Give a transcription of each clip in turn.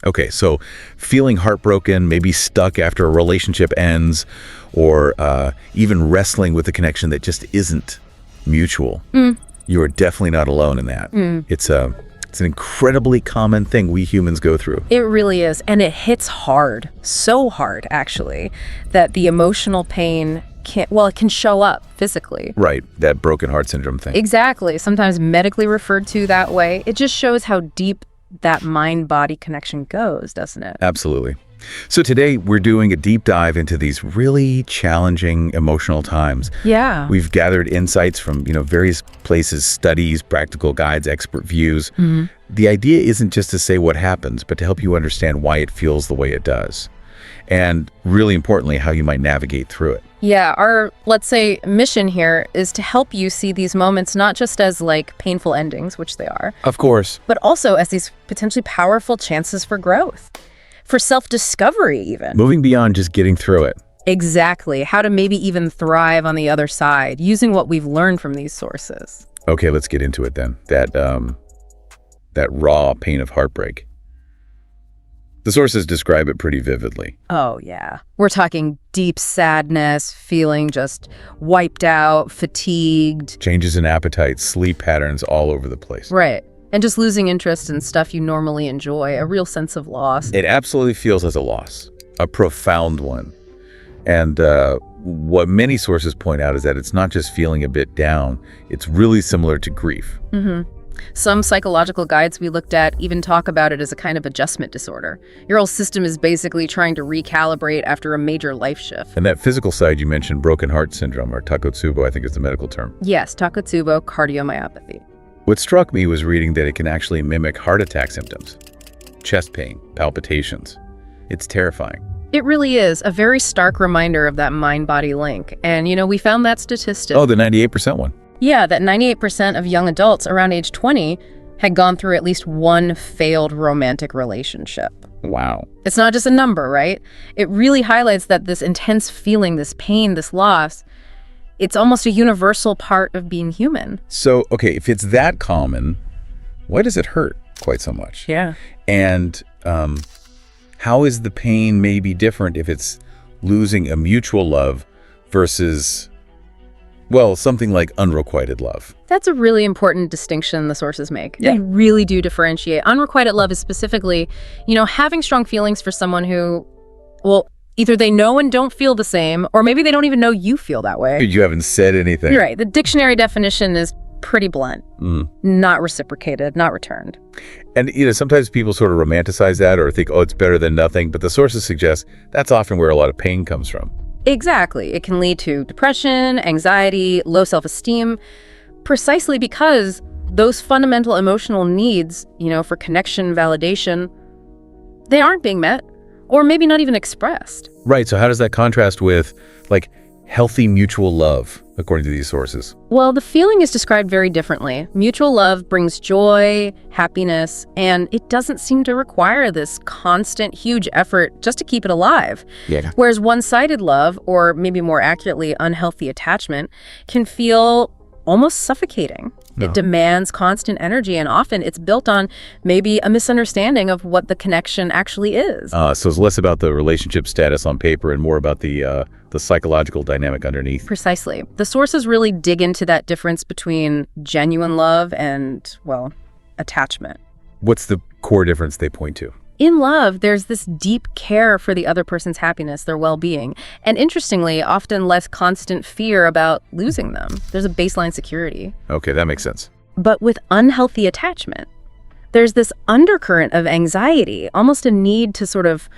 Okay, so feeling heartbroken, maybe stuck after a relationship ends, or even wrestling with a connection that just isn't mutual. You are definitely not alone in that. It's an incredibly common thing we humans go through. It really is. And it hits hard, so hard, actually, that the emotional pain it can show up physically. Right, that broken heart syndrome thing. Exactly. Sometimes medically referred to that way. It just shows how deep that mind-body connection goes, doesn't it? Absolutely. So today we're doing a deep dive into these really challenging emotional times. Yeah. We've gathered insights from, various places, studies, practical guides, expert views. The idea isn't just to say what happens, but to help you understand why it feels the way it does. And really importantly, how you might navigate through it. Yeah, our, let's say, mission here is to help you see these moments not just as like painful endings, which they are, Of course. but also as these potentially powerful chances for growth, for self-discovery even. Moving beyond just getting through it. Exactly. How to maybe even thrive on the other side using what we've learned from these sources. Okay, let's get into it then. That raw pain of heartbreak. The sources describe it pretty vividly. Oh, yeah. We're talking deep sadness, feeling just wiped out, fatigued. Changes in appetite, sleep patterns all over the place. Right. And just losing interest in stuff you normally enjoy, a real sense of loss. It absolutely feels as a loss, a profound one. And what many sources point out is that it's not just feeling a bit down, it's really similar to grief. Some psychological guides we looked at even talk about it as a kind of adjustment disorder. Your whole system is basically trying to recalibrate after a major life shift. And that physical side you mentioned, broken heart syndrome, or takotsubo, I think is the medical term. Yes, takotsubo cardiomyopathy. What struck me was reading that it can actually mimic heart attack symptoms. Chest pain, palpitations. It's terrifying. It really is a very stark reminder of that mind-body link. And, we found that statistic. Oh, the 98% one. Yeah, that 98% of young adults around age 20 had gone through at least one failed romantic relationship. Wow. It's not just a number, right? It really highlights that this intense feeling, this pain, this loss, it's almost a universal part of being human. So, okay, if it's that common, why does it hurt quite so much? Yeah. And how is the pain maybe different if it's losing a mutual love versus, well, something like unrequited love? That's a really important distinction the sources make. Yeah. They really do differentiate. Unrequited love is specifically, having strong feelings for someone who, well, either they know and don't feel the same, or maybe they don't even know you feel that way. You haven't said anything. You're right. The dictionary definition is pretty blunt. Not reciprocated, not returned. And, sometimes people sort of romanticize that or think, oh, it's better than nothing. But the sources suggest that's often where a lot of pain comes from. Exactly. It can lead to depression, anxiety, low self-esteem, precisely because those fundamental emotional needs, for connection, validation, they aren't being met, or maybe not even expressed. Right. So how does that contrast with, like, healthy mutual love, according to these sources? Well, the feeling is described very differently. Mutual love brings joy, happiness, and it doesn't seem to require this constant, huge effort just to keep it alive. Yeah. Whereas one-sided love, or maybe more accurately, unhealthy attachment, can feel almost suffocating. It demands constant energy, and often it's built on maybe a misunderstanding of what the connection actually is. So it's less about the relationship status on paper and more about the psychological dynamic underneath. Precisely. The sources really dig into that difference between genuine love and, well, attachment. What's the core difference they point to? In love, there's this deep care for the other person's happiness, their well-being, and interestingly, often less constant fear about losing them. There's a baseline security. Okay, that makes sense. But with unhealthy attachment, there's this undercurrent of anxiety, almost a need to sort of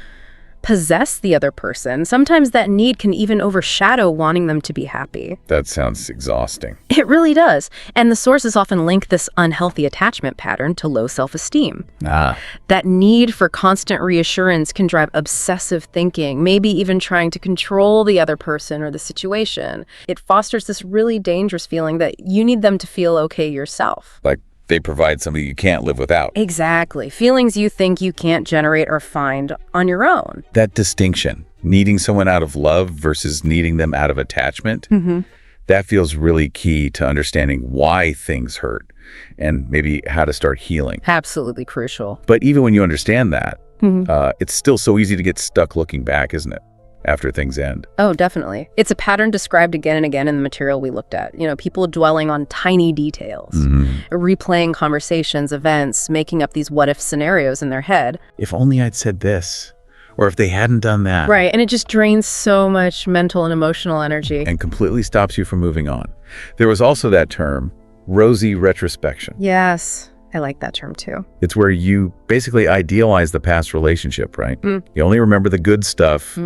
possess the other person. Sometimes that need can even overshadow wanting them to be happy. That sounds exhausting. It really does. And the sources often link this unhealthy attachment pattern to low self-esteem. That need for constant reassurance can drive obsessive thinking, maybe even trying to control the other person or the situation. It fosters this really dangerous feeling that you need them to feel okay yourself. Like they provide something you can't live without. Exactly. Feelings you think you can't generate or find on your own. That distinction, needing someone out of love versus needing them out of attachment, that feels really key to understanding why things hurt and maybe how to start healing. Absolutely crucial. But even when you understand that, It's still so easy to get stuck looking back, isn't it, after things end? Oh, definitely. It's a pattern described again and again in the material we looked at. People dwelling on tiny details, replaying conversations, events, making up these what-if scenarios in their head. If only I'd said this, or if they hadn't done that. Right, and it just drains so much mental and emotional energy. And completely stops you from moving on. There was also that term, rosy retrospection. Yes, I like that term too. It's where you basically idealize the past relationship, right? You only remember the good stuff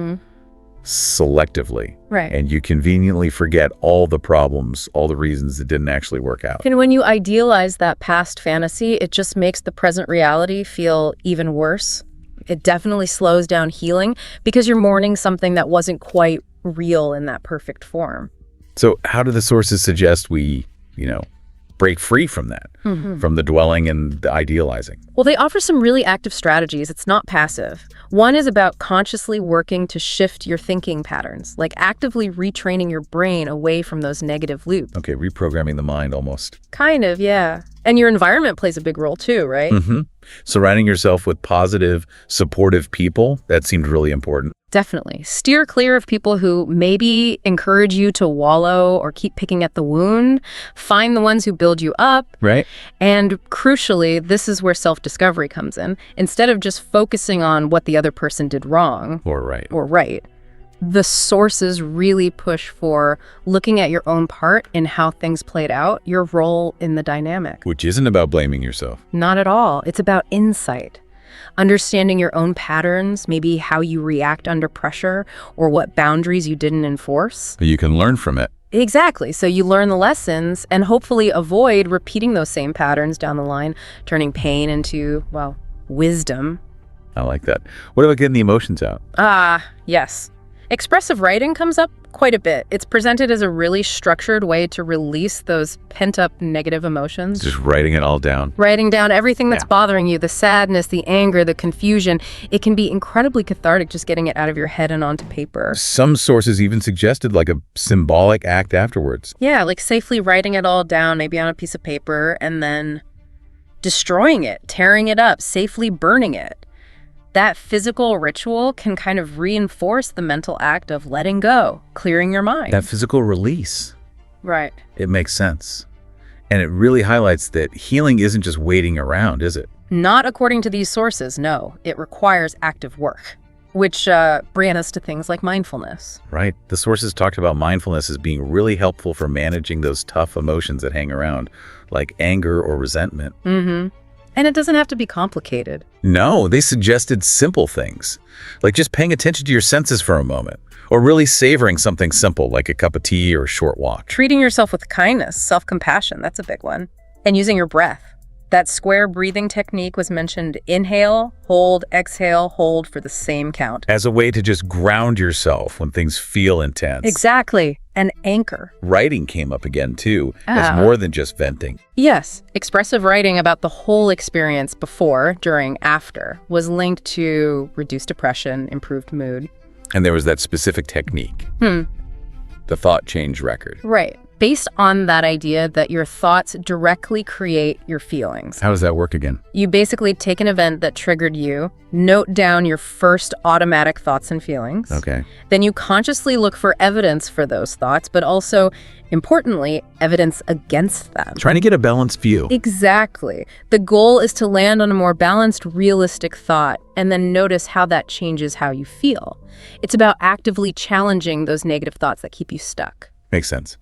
selectively. Right. And you conveniently forget all the problems, all the reasons it didn't actually work out. And when you idealize that past fantasy, it just makes the present reality feel even worse. It definitely slows down healing because you're mourning something that wasn't quite real in that perfect form. So how do the sources suggest we, break free from that, from the dwelling and the idealizing? Well, they offer some really active strategies. It's not passive. One is about consciously working to shift your thinking patterns, like actively retraining your brain away from those negative loops. Okay, reprogramming the mind almost. Kind of, yeah. And your environment plays a big role too, right? Surrounding yourself with positive, supportive people, that seemed really important. Definitely. Steer clear of people who maybe encourage you to wallow or keep picking at the wound. Find the ones who build you up. Right. And crucially, this is where self-discovery comes in. Instead of just focusing on what the other person did wrong. Or right. The sources really push for looking at your own part in how things played out, your role in the dynamic. Which isn't about blaming yourself. Not at all. It's about insight. Understanding your own patterns, maybe how you react under pressure or what boundaries you didn't enforce. You can learn from it. Exactly. So you learn the lessons and hopefully avoid repeating those same patterns down the line, turning pain into, wisdom. I like that. What about getting the emotions out? Yes. Expressive writing comes up quite a bit. It's presented as a really structured way to release those pent-up negative emotions. Just writing it all down. Writing down everything that's bothering you, the sadness, the anger, the confusion. It can be incredibly cathartic just getting it out of your head and onto paper. Some sources even suggested like a symbolic act afterwards. Yeah, like safely writing it all down, maybe on a piece of paper, and then destroying it, tearing it up, safely burning it. That physical ritual can kind of reinforce the mental act of letting go, clearing your mind. That physical release. Right. It makes sense. And it really highlights that healing isn't just waiting around, is it? Not according to these sources, no. It requires active work, which bring us to things like mindfulness. Right. The sources talked about mindfulness as being really helpful for managing those tough emotions that hang around, like anger or resentment. And it doesn't have to be complicated. No, they suggested simple things, like just paying attention to your senses for a moment, or really savoring something simple like a cup of tea or a short walk. Treating yourself with kindness, self-compassion, that's a big one. And using your breath. That square breathing technique was mentioned. Inhale, hold, exhale, hold for the same count. As a way to just ground yourself when things feel intense. Exactly. An anchor. Writing came up again, too, as more than just venting. Yes. Expressive writing about the whole experience before, during, after was linked to reduced depression, improved mood. And there was that specific technique. The thought change record. Right. Based on that idea that your thoughts directly create your feelings. How does that work again? You basically take an event that triggered you, note down your first automatic thoughts and feelings. Okay. Then you consciously look for evidence for those thoughts, but also, importantly, evidence against them. Trying to get a balanced view. Exactly. The goal is to land on a more balanced, realistic thought, and then notice how that changes how you feel. It's about actively challenging those negative thoughts that keep you stuck. Makes sense.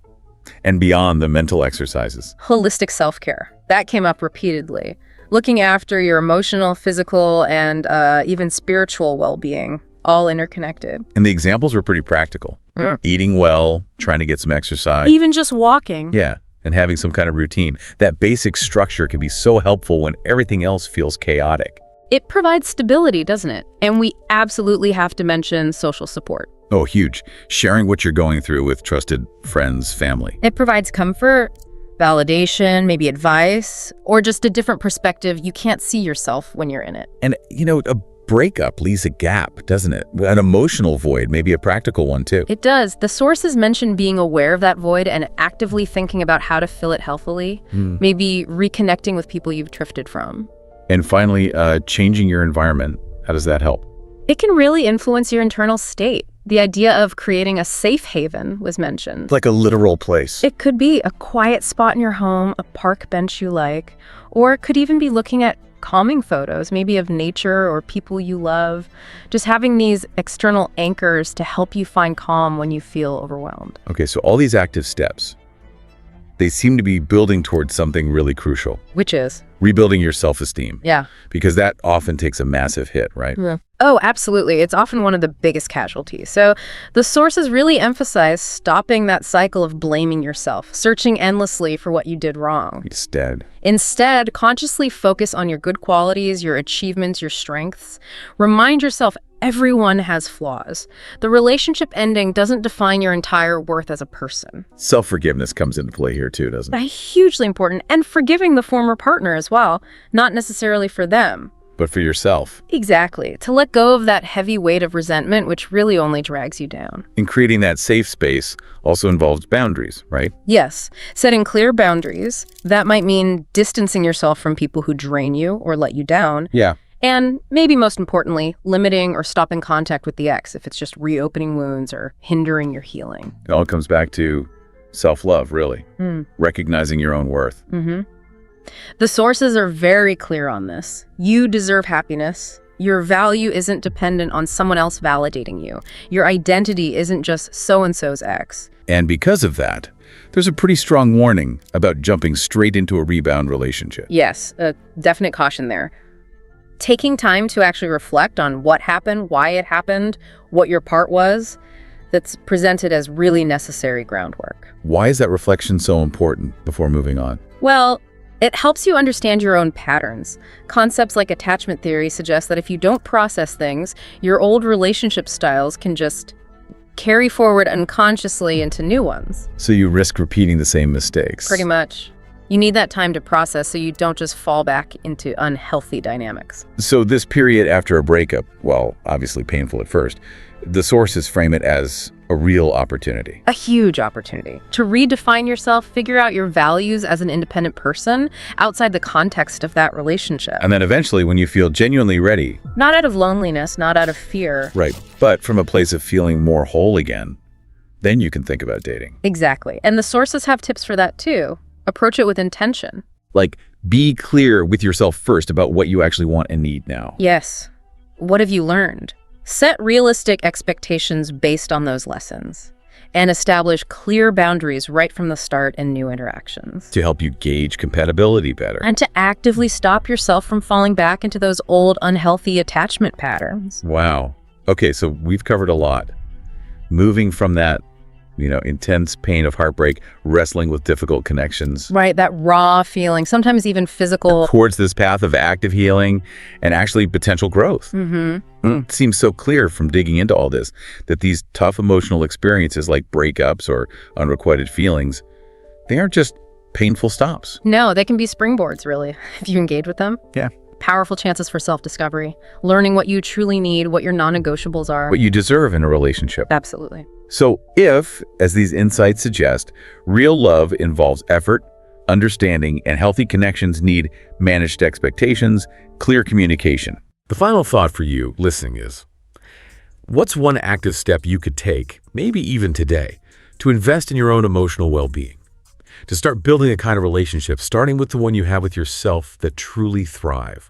And beyond the mental exercises. Holistic self-care. That came up repeatedly. Looking after your emotional, physical, and even spiritual well-being, all interconnected. And the examples were pretty practical. Eating well, trying to get some exercise. Even just walking. Yeah, and having some kind of routine. That basic structure can be so helpful when everything else feels chaotic. It provides stability, doesn't it? And we absolutely have to mention social support. Oh, huge. Sharing what you're going through with trusted friends, family. It provides comfort, validation, maybe advice, or just a different perspective. You can't see yourself when you're in it. And, a breakup leaves a gap, doesn't it? An emotional void, maybe a practical one, too. It does. The sources mention being aware of that void and actively thinking about how to fill it healthily, maybe reconnecting with people you've drifted from. And finally, changing your environment. How does that help? It can really influence your internal state. The idea of creating a safe haven was mentioned. Like a literal place. It could be a quiet spot in your home, a park bench you like, or it could even be looking at calming photos, maybe of nature or people you love. Just having these external anchors to help you find calm when you feel overwhelmed. Okay, so all these active steps, they seem to be building towards something really crucial. Which is? Rebuilding your self-esteem. Yeah. Because that often takes a massive hit, right? Yeah. Oh, absolutely. It's often one of the biggest casualties. So the sources really emphasize stopping that cycle of blaming yourself, searching endlessly for what you did wrong. Instead, consciously focus on your good qualities, your achievements, your strengths. Remind yourself everyone has flaws. The relationship ending doesn't define your entire worth as a person. Self-forgiveness comes into play here too, doesn't it? Hugely important. And forgiving the former partner as well, not necessarily for them, but for yourself. Exactly. To let go of that heavy weight of resentment, which really only drags you down. And creating that safe space also involves boundaries, right? Yes. Setting clear boundaries. That might mean distancing yourself from people who drain you or let you down. Yeah. And maybe most importantly, limiting or stopping contact with the ex if it's just reopening wounds or hindering your healing. It all comes back to self-love, really. Recognizing your own worth. The sources are very clear on this. You deserve happiness. Your value isn't dependent on someone else validating you. Your identity isn't just so-and-so's ex. And because of that, there's a pretty strong warning about jumping straight into a rebound relationship. Yes, a definite caution there. Taking time to actually reflect on what happened, why it happened, what your part was, that's presented as really necessary groundwork. Why is that reflection so important before moving on? Well, it helps you understand your own patterns. Concepts like attachment theory suggest that if you don't process things, your old relationship styles can just carry forward unconsciously into new ones. So you risk repeating the same mistakes. Pretty much. You need that time to process so you don't just fall back into unhealthy dynamics. So this period after a breakup, well, obviously painful at first, the sources frame it as a real opportunity. A huge opportunity to redefine yourself, figure out your values as an independent person outside the context of that relationship. And then eventually, when you feel genuinely ready. Not out of loneliness, not out of fear. Right, but from a place of feeling more whole again, then you can think about dating. Exactly. And the sources have tips for that too. Approach it with intention. Like, be clear with yourself first about what you actually want and need now. Yes. What have you learned? Set realistic expectations based on those lessons and establish clear boundaries right from the start in new interactions. To help you gauge compatibility better. And to actively stop yourself from falling back into those old unhealthy attachment patterns. Wow. Okay, so we've covered a lot. Moving from that, intense pain of heartbreak, wrestling with difficult connections. Right, that raw feeling, sometimes even physical. Towards this path of active healing and actually potential growth. It seems so clear from digging into all this that these tough emotional experiences like breakups or unrequited feelings, they aren't just painful stops. No, they can be springboards, really, if you engage with them. Yeah. Powerful chances for self-discovery, learning what you truly need, what your non-negotiables are. What you deserve in a relationship. Absolutely. So if, as these insights suggest, real love involves effort, understanding, and healthy connections need managed expectations, clear communication. The final thought for you listening is, what's one active step you could take, maybe even today, to invest in your own emotional well-being? To start building a kind of relationship, starting with the one you have with yourself that truly thrive.